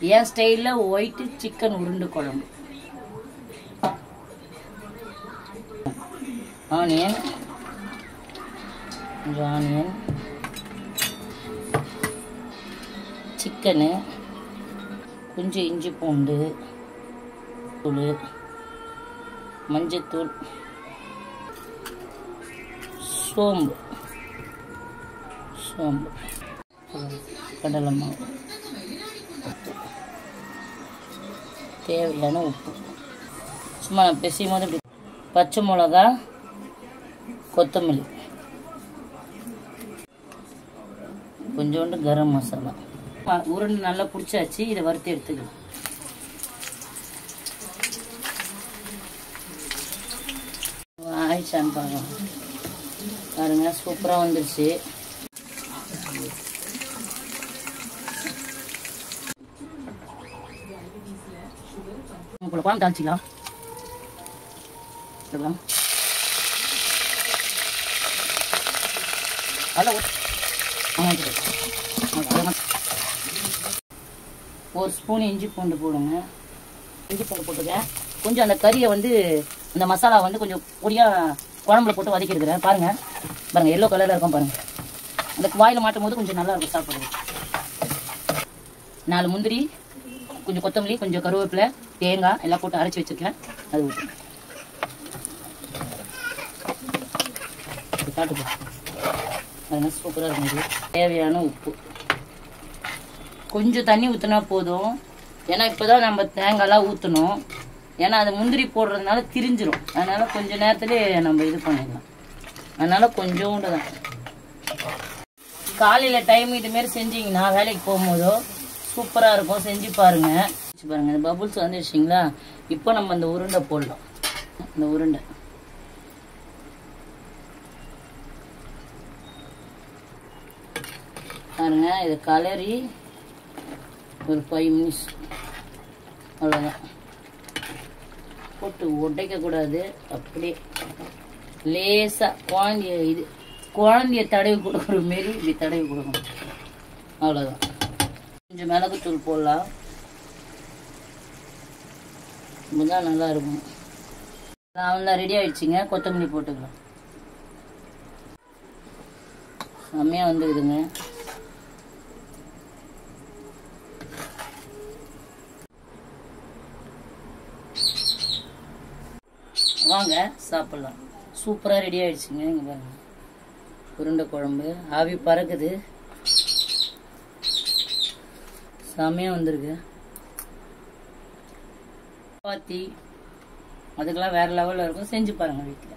என் ஸ்டைல்ல white chicken உருண்டை குழம்பு. ஆனியன், கொஞ்சம் ஆனியன், சிக்கனு, கொஞ்சம் இஞ்சி பூண்டு தூள், மஞ்சத்தூள், சோம்பு, கடலை மாவு, தேவையான உப்பு. சும்மா நான் பிசையும் போது இப்படி பச்சை மிளகா, கொத்தமல்லி, கொஞ்சோண்டு கரம் மசாலா. உருண்டை நல்லா பிடிச்சாச்சு. இதை வறுத்து எடுத்துக்கலாம். ஆயிடுச்சான்னு பார்க்கலாம். பாருங்க, சூப்பராக வந்துருச்சு. உங்களை குழம்பு தாளிச்சிக்கலாம். ஒரு ஸ்பூன் இஞ்சி பூண்டு போடுங்க. இஞ்சி பூண்டு போட்டுக்க. கொஞ்சம் அந்த கறியை வந்து அந்த மசாலா வந்து கொஞ்சம் பொடியாக குழம்புல போட்டு வதக்கி இருக்கிறேன். பாருங்க பாருங்க, எல்லோ கலரில் இருக்கும் பாருங்க. அந்த வாயில் மாட்டும் போது கொஞ்சம் நல்லா இருக்கும் சாப்பிடுறது. 4 முந்திரி, கொஞ்சம் கொத்தமல்லி, கொஞ்சம் கருவேப்பிலை, தேங்காய் எல்லாம் போட்டு அரைச்சி வச்சிருக்கேன். அது ஊற்றுங்க. காட்டுப்பா, அதனால சூப்பராக இருக்கும். தேவையான உப்பு, கொஞ்சம் தண்ணி ஊற்றினா போதும். ஏன்னா இப்போதான் நம்ம தேங்காய்லாம் ஊற்றணும். ஏன்னா அது முந்திரி போடுறதுனால திரிஞ்சிரும். அதனால கொஞ்சம் நேரத்துலேயே நம்ம இது பண்ணிடலாம். அதனால கொஞ்சோண்டு தான். காலையில் டைம் இதுமாரி செஞ்சிங்கன்னா வேலைக்கு போகும்போதோ சூப்பராக இருக்கும். செஞ்சு பாருங்க. பாருங்க, இந்த பபுள்ஸ் வந்துடுச்சிங்களா? இப்போ நம்ம அந்த உருண்டை போடலாம். இந்த உருண்டை பாருங்க, இதை கலரி ஒரு 5 மினிட்ஸ் அவ்வளோதான். போட்டு உடைக்கக்கூடாது. அப்படியே லேசாக குழந்தைய தடவி கொடுக்குற மாரி இப்படி தடவி கொடுக்கணும். அவ்வளோதான். கொஞ்சம் மிளகுத்தூள் போடலாம். இப்போதான் நல்லா இருக்கும். அவ்வளோ ரெடி ஆயிடுச்சுங்க. கொத்தமல்லி போட்டுக்கலாம். செம்மையாக வந்துடுதுங்க. வாங்க சாப்பிடலாம். சூப்பராக ரெடி ஆயிடுச்சுங்க. இங்கே பாருங்க, உருண்டை குழம்பு ஆவி பறக்குது. செம்மையாக வந்திருக்கு. சப்பாத்தி அதுக்கெல்லாம் வேற லெவலில் இருக்கும். செஞ்சு பாருங்க வீட்டில்.